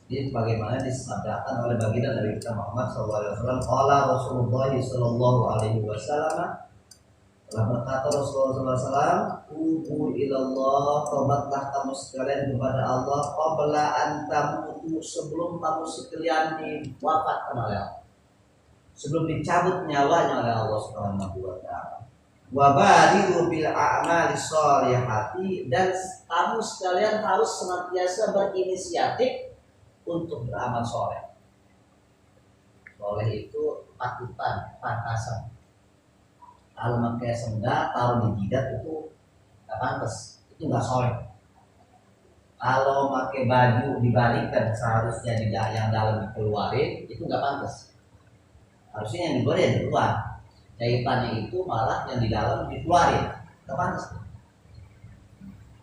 Jadi bagaimana disabdakan oleh baginda Nabi kita Muhammad SAW. Qala Rasulullah SAW, telah berkata Rasulullah SAW, tubu ilallah, tobatlah kamu sekalian kepada Allah qabla an tamutu, sebelum kamu sekalian diwafatkan oleh Allah, sebelum dicabut nyawanya oleh Allah Subhanahu wa taala. Wa badiru bil a'mali sholihati, dan kamu sekalian harus senantiasa berinisiatif untuk beramal soleh. Soleh itu patutan, pantasan. Kalau pakai sendal taruh di jidat itu nggak pantas, itu nggak soleh. Kalau pakai baju dibalikkan seharusnya di yang dalam dikeluarin, itu nggak pantas. Harusnya yang di luar ya di luar. Jahitannya itu malah yang di dalam dikeluarin, nggak pantas.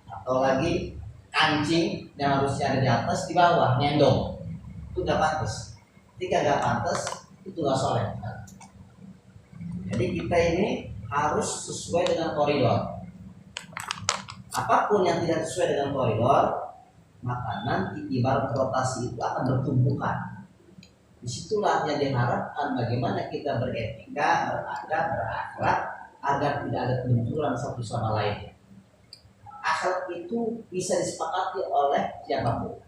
Atau lagi kancing yang harusnya ada di atas di bawah nyendong, itu nggak pantas. Ketika nggak pantas, itu nggak soleh. Jadi kita ini harus sesuai dengan koridor. Apapun yang tidak sesuai dengan koridor, maka nanti ibarat rotasi itu akan bertumbukan. Disitulah yang diharapkan bagaimana kita beretika, beradab, berakhlak agar tidak ada benturan satu sama lain. Akhlak itu bisa disepakati oleh siapapun.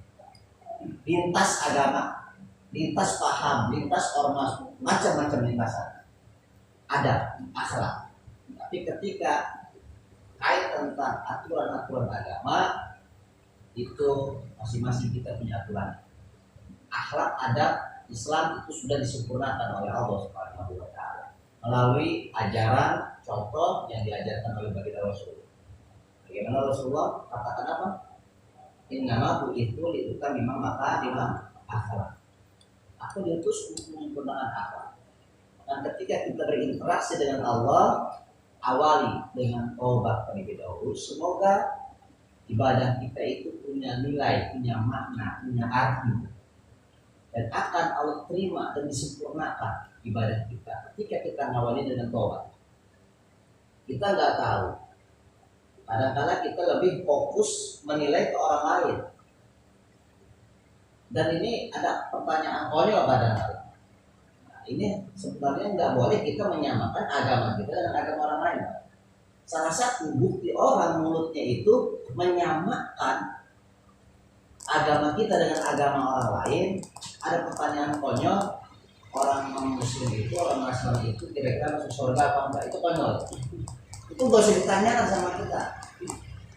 Lintas agama, lintas paham, lintas ormas, macam-macam lintasan. Ada akhlak. Tapi ketika kait tentang aturan-aturan agama, itu masing-masing kita punya aturan. Akhlak adab Islam itu sudah disempurnakan oleh Allah Subhanahu wa taala melalui ajaran contoh yang diajarkan oleh baginda Rasulullah. Bagaimana Rasulullah katakan apa? Innama bu'itsu liutammima makarimah akhlak. Aku diutus untuk menyempurnakan akhlak. Dan ketika kita berinteraksi dengan Allah, awali dengan taubat terlebih dahulu. Semoga ibadah kita itu punya nilai, punya makna, punya arti, dan akan Allah terima dan disempurnakan ibadah kita ketika kita ngawali dengan taubat. Kita nggak tahu. Kadang-kadang kita lebih fokus menilai ke orang lain. Dan ini ada pertanyaan konyol kadang-kadang. Ini sebenarnya nggak boleh kita menyamakan agama kita dengan agama orang lain. Salah satu bukti orang mulutnya itu menyamakan agama kita dengan agama orang lain. Ada pertanyaan konyol, orang muslim itu, orang Nasrani itu kira-kira masuk surga apa enggak? Itu konyol. Itu nggak usah ditanyakan sama kita.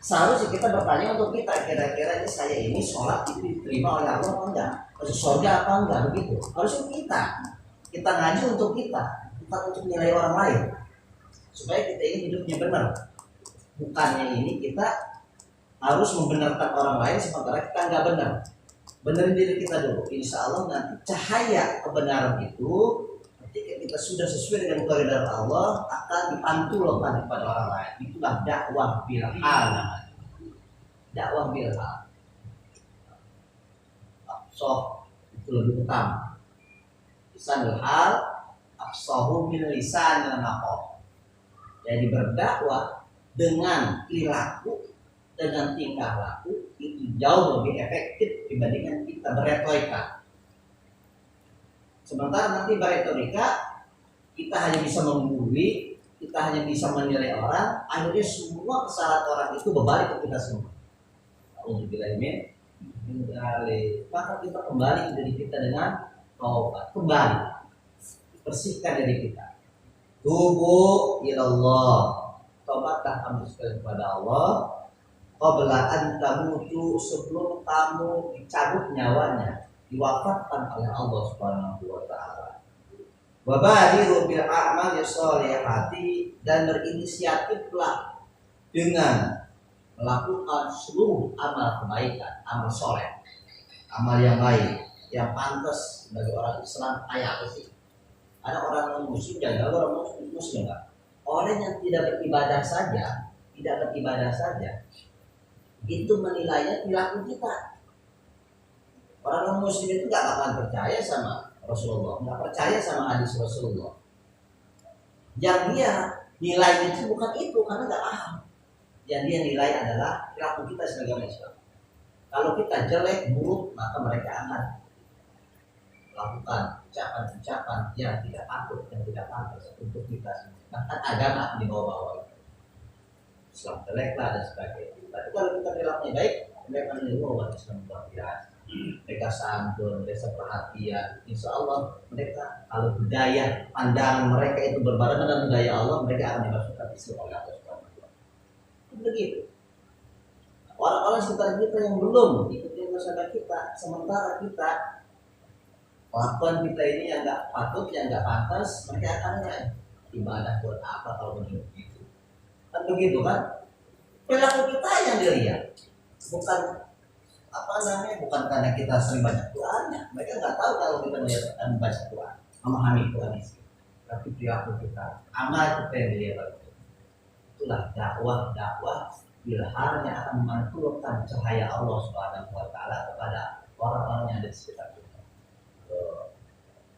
Seharusnya kita bertanya untuk kita, kira-kira ini saya ini sholat itu diterima oleh Allah apa enggak? Masuk surga apa enggak? Begitu. Harusnya kita ngaji untuk kita, bukan untuk nilai orang lain, supaya kita ini hidupnya benar. Bukannya ini kita harus membenarkan orang lain sementara kita nggak benar. Benerin diri kita dulu. Insya Allah nanti cahaya kebenaran itu ketika kita sudah sesuai dengan koridor Allah akan dipantulkan kepada orang lain. Itulah dakwah bil hal namanya. Dakwah bil hal. So itu lebih utama. Lisanul hal afsahu min lisanil maqal. Jadi berdakwah dengan perilaku, dengan tingkah laku itu jauh lebih efektif dibandingkan kita berretorika. Sementara nanti berretorika kita hanya bisa menggurui, kita hanya bisa menilai orang, akhirnya semua kesalahan orang itu berbalik ke kita semua. Alhamdulillah maka kita kembali ke diri kita dengan taubat, kembali bersihkan diri kita. Tubu ilallah, taubatlah kamu sekalian kepada Allah qabla an tamutu, sebelum kamu dicabut nyawanya, diwafatkan oleh Allah Subhanahu wa taala. Wa badiru bil a'mali sholihati, dan berinisiatiflah dengan melakukan seluruh amal kebaikan, amal soleh, amal yang baik, yang pantas bagi orang Islam. Kayak apa sih? Ada orang non muslim dan ada orang muslim enggak? Orang yang tidak beribadah saja, itu menilainya perilaku kita. Orang non muslim itu nggak akan percaya sama Rasulullah, nggak percaya sama hadis Rasulullah. Yang dia nilainya itu bukan itu, karena nggak paham. Yang dia nilai adalah perilaku kita sebagai orang Islam. Kalau kita jelek, buruk, maka mereka akan melakukan ucapan-ucapan yang tidak patut, yang tidak pantas untuk kita semua. Bahkan agama akan dibawa-bawa. Islam jelek lah dan sebagainya. Tapi kalau kita perilakunya baik, mereka akan dibawa Islam luar biasa. Mereka santun, mereka perhatian. Insya Allah mereka kalau budaya pandangan mereka itu berbarengan dengan budaya Allah, mereka akan dimasukkan Islam oleh Allah Subhanahu wa Ta'ala. Begitu. Orang-orang sekitar kita yang belum ikuti masalah kita, sementara kita kelakuan kita ini yang nggak patut, yang nggak pantas, mereka akan ibadah buat apa kalau begitu? Kan begitu kan? Perilaku kita yang dilihat, bukan apa namanya, bukan karena kita sering baca Qurannya. Mereka nggak tahu kalau kita melihat baca Quran, memahami Quran itu. Tapi perilaku kita, amal kita yang dilihat. Itulah dakwah bilharnya akan memantulkan cahaya Allah Subhanahu wa Ta'ala kepada orang-orang yang ada di sekitar kita.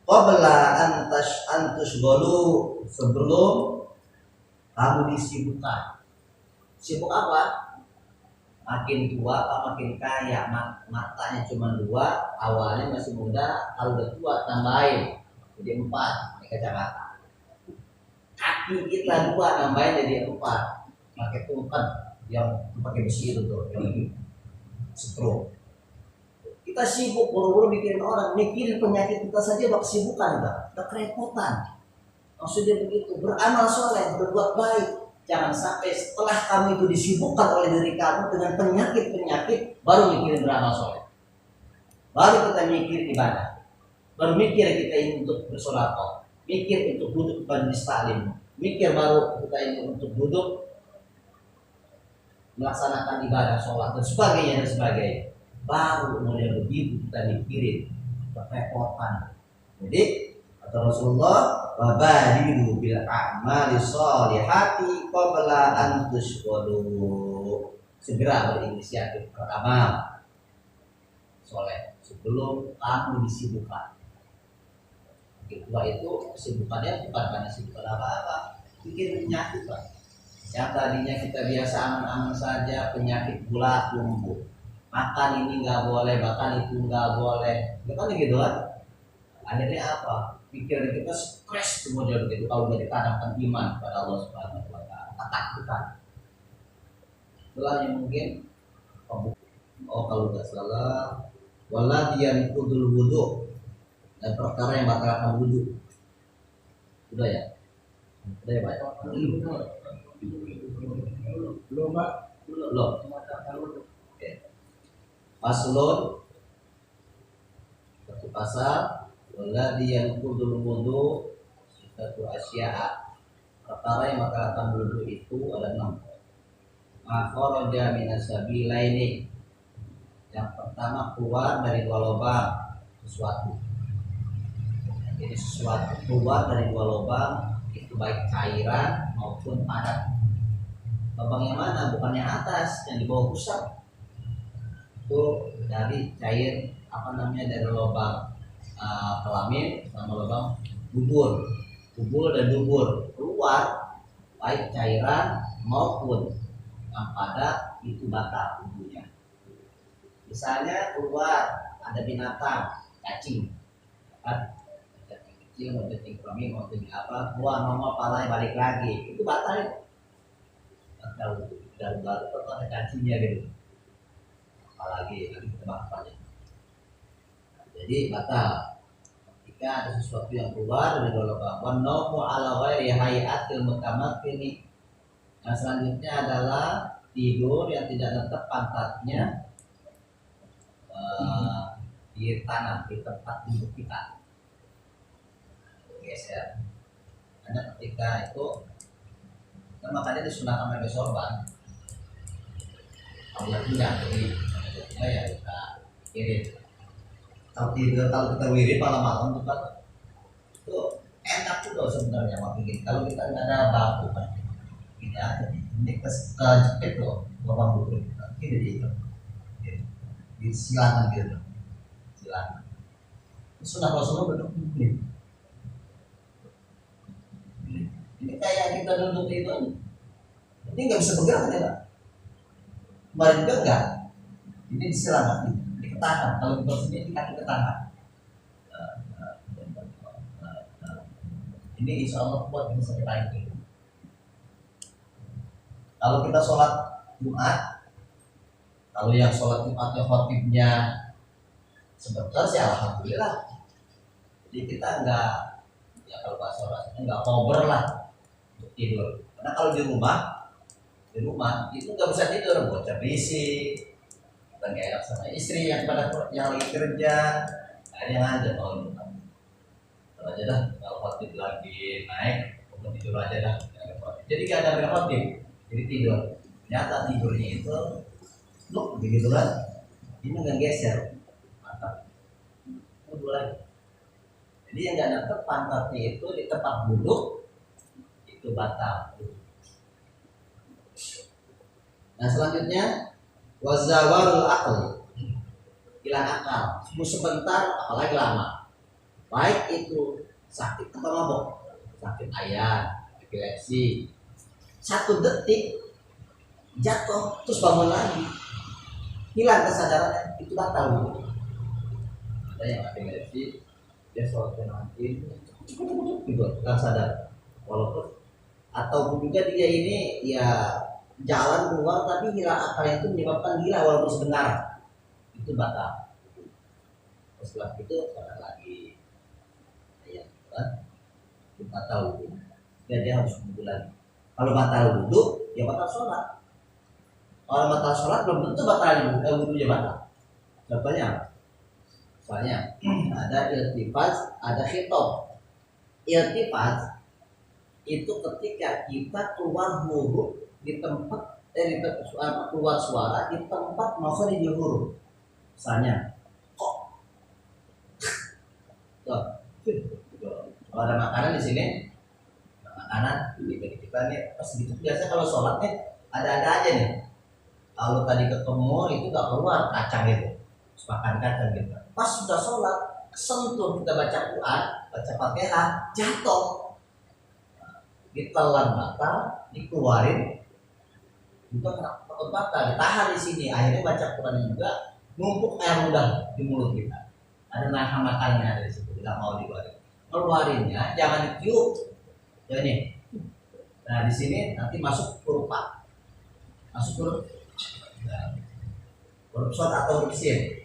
Qabla antus golu, sebelum kamu disibukkan. Sibuk apa? Makin tua apa makin kaya, matanya cuma 2, awalnya masih muda, kalau udah tua tambahin jadi 4 pakai kacamata. Kaki kita 2 nambahin jadi 4 pakai tungkat yang pakai besi itu tuh, yang stroke. Kita sibuk buru-buru mikirin orang, mikirin penyakit kita saja udah kesibukan, udah kerepotan. Maksudnya begitu, beramal soleh, berbuat baik. Jangan sampai setelah kamu itu disibukkan oleh diri kamu dengan penyakit-penyakit, baru mikirin beramal soleh. Baru kita mikir ibadah. Baru mikir kita ini untuk bersolawat, mikir untuk duduk majelis taklim, mikir baru kita ini untuk duduk melaksanakan ibadah, sholat dan sebagainya. Baru mulai begitu kita mikirin kerepotan. Jadi kata Rasulullah, wabadiru bil a'mali sholihati qabla an tushqalu. Segera berinisiatif beramal soleh sebelum kamu disibukkan. Kedua itu kesibukannya bukan karena sibukan apa-apa, bikin penyakit Pak. Yang tadinya kita biasa aman-aman saja, penyakit gula tumbuh. Makan ini nggak boleh, makan itu nggak boleh. Kan gitu kan? Akhirnya apa? Pikiran kita stres kemudian begitu. Kalau udah ditanamkan iman kepada Allah Subhanahu wa Ta'ala, ketakutan. Itulah yang mungkin kalau nggak salah, waladiyan kudul wudu, dan perkara yang batalkan wudu. Udah ya? Udah ya Pak? Belum Pak? Belum. Paslon satu pasal, walladzi yanqudul wudu satu asya'a. Perkara yang batalkan wudu itu ada 6. Makharaja minas sabilaini. Yang pertama keluar dari 2 lubang sesuatu. Jadi sesuatu keluar dari 2 lubang itu baik cairan maupun padat. Lubang yang mana? Bukan yang atas, yang di bawah pusat. Itu dari cair dari lubang kelamin sama lubang dubur dan dubur keluar baik cairan maupun yang padat itu batal wudunya. Misalnya keluar ada binatang cacing, kan? Cacing kecil mau cacing kelamin mau cacing apa, keluar normal palanya balik lagi, itu batal. Batal dan baru ada cacingnya gitu. Apalagi nanti kita bahas banyak. Jadi batal ketika ada sesuatu yang keluar dari lubang. Wan naumu ala ghairi hayatil mutamakkini. Yang selanjutnya adalah tidur yang tidak tetap pantatnya di tanah, di tempat duduk kita. Geser. Karena ketika itu makanya disunahkan pakai sorban. Kalau tidak jadi ya kita kirim. Kalau kita wirid malam-malam itu enak juga sebenarnya waktu kita. Kalau kita nggak ada batu kan, kita kita jepit loh lubang dulu kita ini di silangan gitu, silangan. Sudah Rasulullah duduk begini. Ini kayak kita duduk itu, ini nggak bisa bergerak ya Pak. Kemarin juga enggak. Ini diselamatkan, diketahan. Kalau di sini kaki ketahan. Ini insya Allah buat bisa kita ini. Kalau kita sholat Jumat, kalau yang sholat Jumatnya khotibnya sebentar sih alhamdulillah. Jadi kita enggak, ya kalau bahasa rasanya enggak cover lah untuk tidur. Karena kalau di rumah itu nggak bisa tidur, bocah berisik, dan gak enak sama istri yang lagi kerja, yang aja kalau aja dah, kalau khotib lagi naik, mau tidur aja dah. Jadi gak ada khotib, jadi tidur. Ternyata tidurnya itu, look begitu kan, ini nggak geser, mantap. Dulu lagi. Jadi yang nggak dapet pantatnya itu di tempat duduk itu batal. Nah selanjutnya wazawarul akli, hilang akal, sebentar apalagi lama, baik itu sakit atau mabok, sakit ayah, epilepsi, 1 detik jatuh terus bangun lagi, hilang kesadarannya, itu batal. Ada yang epilepsi dia sholatnya nanti gitu nggak sadar, walaupun ataupun juga dia ini ya jalan keluar tapi hilang akalnya itu menyebabkan gila walaupun sebentar, itu batal. Setelah itu sholat lagi, ya kan, batal wudhu, dia harus wudhu lagi. Kalau batal wudhu ya batal sholat. Kalau batal sholat belum tentu batal wudhunya batal. Contohnya apa? Misalnya ada iltifat, ada khitab. Iltifat itu ketika kita keluar huruf di tempat keluar suara di tempat makhrajul huruf. Misalnya kok. Tuh. Kalau ada makanan di sini, makanan di kita nih pas gitu biasa kalau sholatnya ada-ada aja nih. Kalau tadi ketemu itu nggak keluar kacang itu, makan kacang gitu. Pas sudah sholat, sentuh kita baca Quran, baca Fatihah, jatuh, ditelan batal, dikeluarin, itu takut batal, ditahan di sini. Akhirnya baca Quran juga numpuk air udah di mulut kita. Ada nahan makannya ada di situ, tidak mau dikeluarin. Keluarinnya jangan ditiup, ya ini. Nah di sini nanti masuk huruf A, masuk huruf, huruf short atau huruf sin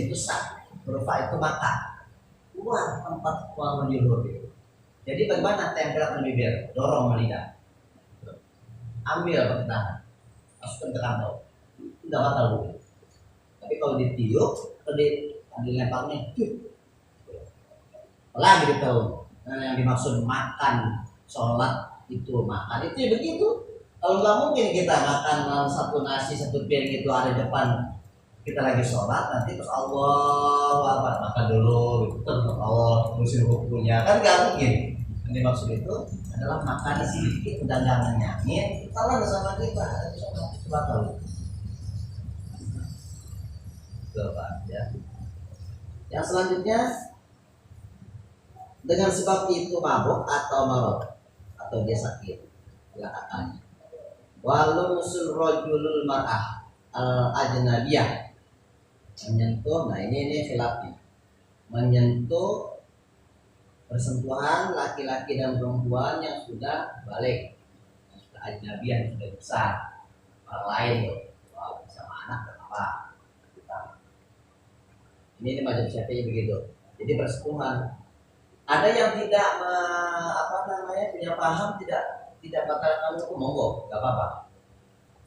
itu sah. Huruf A itu maka keluar tempat keluar huruf itu. Jadi bagaimana tempelkan bibir, dorong lidah, ambil pakai tangan, masukkan ke kantong, tidak batal wudhu. Tapi kalau ditiup, atau dilemparnya, lagi ditahu. Nah, yang dimaksud makan sholat itu makan itu ya begitu. Kalau nggak mungkin kita makan satu nasi satu piring itu ada depan kita lagi sholat, nanti terus Allah makan dulu gitu, terus Allah musim hukumnya kan nggak mungkin. Yang dimaksud itu adalah makan sedikit dan jangan nyangin kalau bersama kita itu batal. Coba ya. Yang selanjutnya dengan sebab itu mabuk atau marot atau dia sakit nggak akalnya. Walau musul rojulul mar'ah al ajnabiyah menyentuh, nah ini khilafnya, menyentuh persentuhan laki-laki dan perempuan yang sudah balik, yang sudah ajnabi, yang sudah besar, orang lain loh, sama anak dan apa. Ini mazhab Syafi'i begitu. Jadi persentuhan. Ada yang tidak punya paham tidak batalkan hukum, monggo, nggak apa-apa.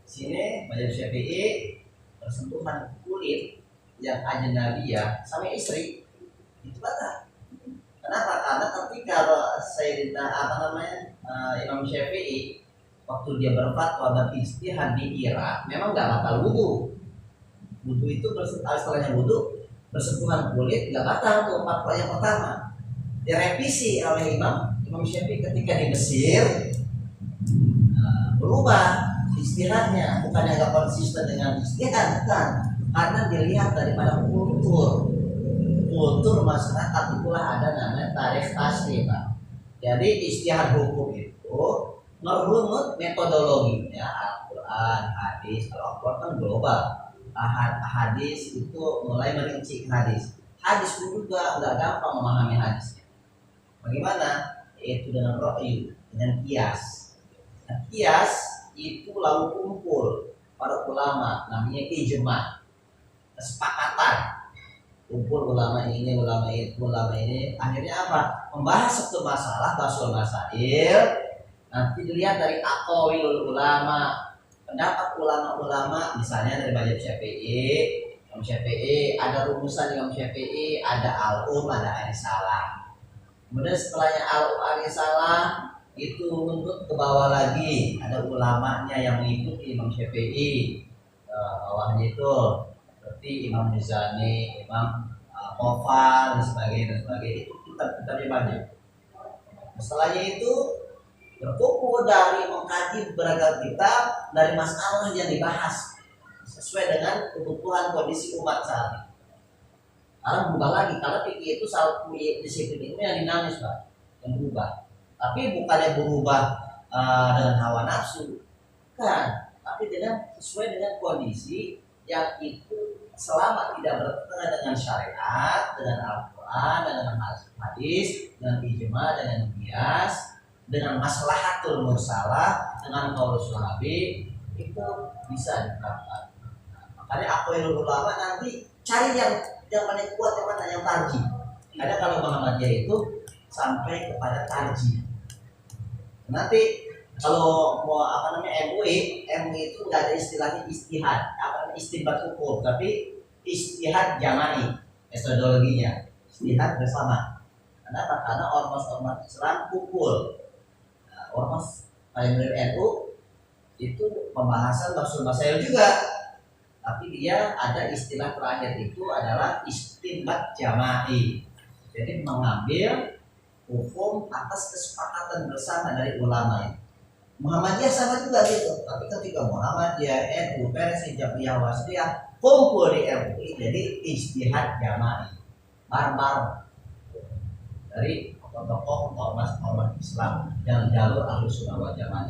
Sini mazhab Syafi'i persentuhan kulit yang ajnabiyah sama istri itu batal. Kenapa? Karena ketika Sayyidina Imam Syafi'i waktu dia berfatwa dan ijtihad di Irak memang nggak batal wudhu. Wudhu itu istilahnya wudhu bersentuhan kulit nggak batal tuh fatwa yang pertama. Direvisi oleh Imam Syafi'i ketika di Mesir, berubah istihadnya, bukannya nggak konsisten dengan istihad, bukan, karena dilihat daripada kultur masyarakat itulah ada namanya tarikh asli, Pak. Jadi istihad hukum itu merunut metodologinya Al-Quran, hadis, Al-Quran kan global. hadis itu mulai merinci hadis. Hadis pun juga nggak gampang memahami hadisnya. Bagaimana? Yaitu dengan ra'yu, dengan kias. Nah, kias itu lalu kumpul para ulama, namanya ijma, kesepakatan. Kumpul ulama ini, ulama itu, ulama ini. Akhirnya apa? Membahas satu masalah, basul masail. Nanti dilihat dari aqwalul ulama, pendapat ulama-ulama, misalnya dari mazhab Syafi'i. Imam Syafi'i ada rumusan Imam Syafi'i, ada al-um, ada arisalah. Kemudian setelahnya al-um, arisalah itu untuk ke bawah lagi, ada ulamanya yang mengikuti Imam Syafi'i. Bawahnya itu seperti Imam Muzani, Imam Qofal dan sebagainya, itu kitab-kitabnya banyak. Setelahnya itu berkumpul dari mengkaji beragam kitab dari masalah yang dibahas sesuai dengan kebutuhan kondisi umat saat ini. Karena berubah lagi, karena fikih itu satu disiplin ilmu yang dinamis, Pak, yang berubah. Tapi bukannya berubah dengan hawa nafsu, kan? Tapi dengan sesuai dengan kondisi yang itu selama tidak bertentangan dengan syariat, dengan Al-Quran, dengan hadis, dengan ijma, dengan qiyas, dengan maslahatul mursalah, dengan qaul sahabi, itu bisa diterapkan. Makanya aqwalul ulama nanti cari yang paling kuat, yang mana yang tarjih. Ada kalau Muhammadiyah itu sampai kepada tarjih. Nanti kalau mau MUI itu nggak ada istilahnya istihad, istinbat hukum, tapi istihad jama'i metodologinya, istihad bersama. Kenapa? Karena ormas-ormas Islam kumpul. Ormas paling NU itu pembahasan basul masail juga. Tapi dia ada istilah terakhir itu adalah istinbat jama'i. Jadi mengambil hukum atas kesepakatan bersama dari ulama ini. Muhammadiyah sama juga gitu. Tapi ketika Muhammadiyah, NU, PSI, Jabriyah, Wasriyah kumpul di MUI, jadi istihad jama'i bareng-bareng dari tokoh-tokoh ormas Islam yang jalur Ahlus Sunnah wal Jamaah.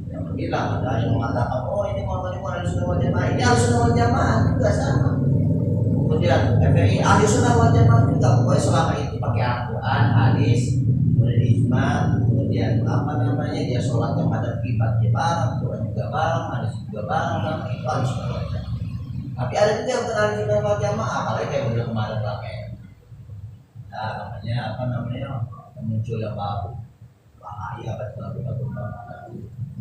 Yang bilang ada yang mengatakan, oh ini Ahlus Sunnah wal Jamaah, ini Ahlus Sunnah wal Jamaah juga sama. Kemudian FPI Ahlus Sunnah wal Jamaah juga, pokoknya selama itu pakai Al-Quran, hadis, kemudian ijma, kemudian dia sholat pada kibatnya bareng, Quran juga bareng, hadis juga bareng, itu Ahlus Sunnah wal Jamaah. Tapi ada juga yang bukan Ahlus Sunnah wal Jamaah, apalagi kayak udah kemarin pakai. Namanya muncul yang baru, bahaya batu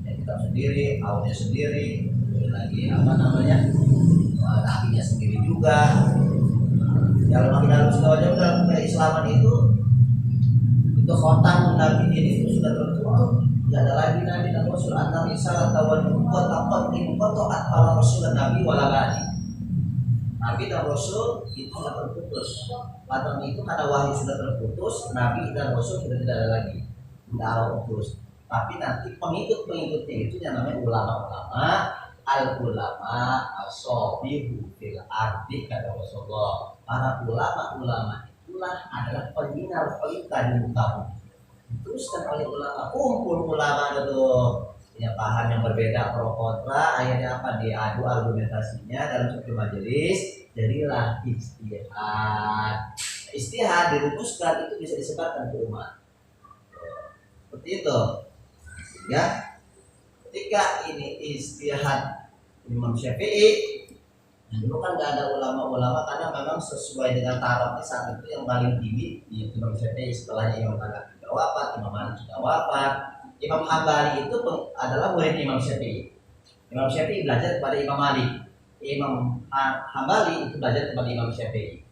yang kita sendiri, awalnya sendiri, lagi nabinya sendiri juga. Kalau makin halus dalam keislaman itu khotam nabi ini itu sudah tertutup. Tidak ada lagi nabi dan rasul antara risalah tawan nubuwwah taqat in qata'at ala rasul dan nabi wala ba'di. Nabi dan rasul itu sudah terputus. Padahal itu karena wahyu sudah terputus, nabi dan rasul sudah tidak ada lagi. Tidak ada terus. Tapi nanti pengikut-pengikutnya itu yang namanya ulama-ulama, al-ulama as-sobihu fil ardi kata Rasulullah. Para ulama-ulama itulah adalah penyinar pelita di muka bumi. Diteruskan oleh ulama, kumpul ulama itu punya paham yang berbeda pro kontra, akhirnya apa? Diadu argumentasinya dalam satu majelis, jadilah istihad. Istihad dirumuskan itu bisa disebarkan ke umat. Seperti itu. Ya, ketika ini istihad Imam Syafi'i, dulu kan nggak ada ulama-ulama karena memang sesuai dengan tarafnya saat itu yang paling tinggi di Imam Syafi'i. Setelahnya Imam Hanafi sudah wafat, Imam Malik sudah wafat, Imam Hambali itu adalah murid Imam Syafi'i. Imam Syafi'i belajar kepada Imam Malik, Imam Hambali itu belajar kepada Imam Syafi'i.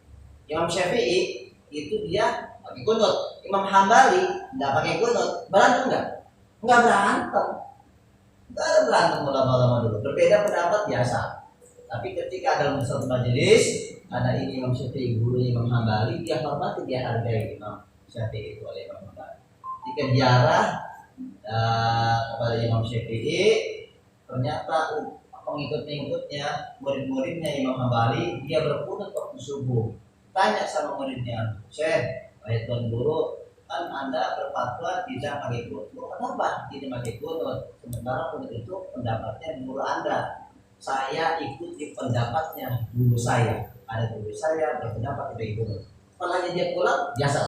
Imam Syafi'i itu dia pakai kunut, Imam Hambali nggak pakai kunut, berantem nggak? Nggak berantem, nggak ada berantem ulama-ulama dulu. Berbeda pendapat biasa. Tapi ketika dalam satu majelis ada ini Imam Syafi'i, guru Imam Hambali, dia hormati, dia hargai Imam Syafi'i itu oleh Imam Hambali. Jika diarah kepada Imam Syafi'i, ternyata pengikut-pengikutnya, murid-muridnya Imam Hambali, dia berkunut waktu subuh. Tanya sama muridnya, Syekh, wahai tuan guru, kan Anda berfatwa tidak pakai kunut. Kenapa tidak pakai kunut? Sementara kunut itu pendapatnya guru Anda. saya ikuti pendapatnya guru saya, ada guru saya berpendapat itu guru. Setelahnya dia pulang, biasa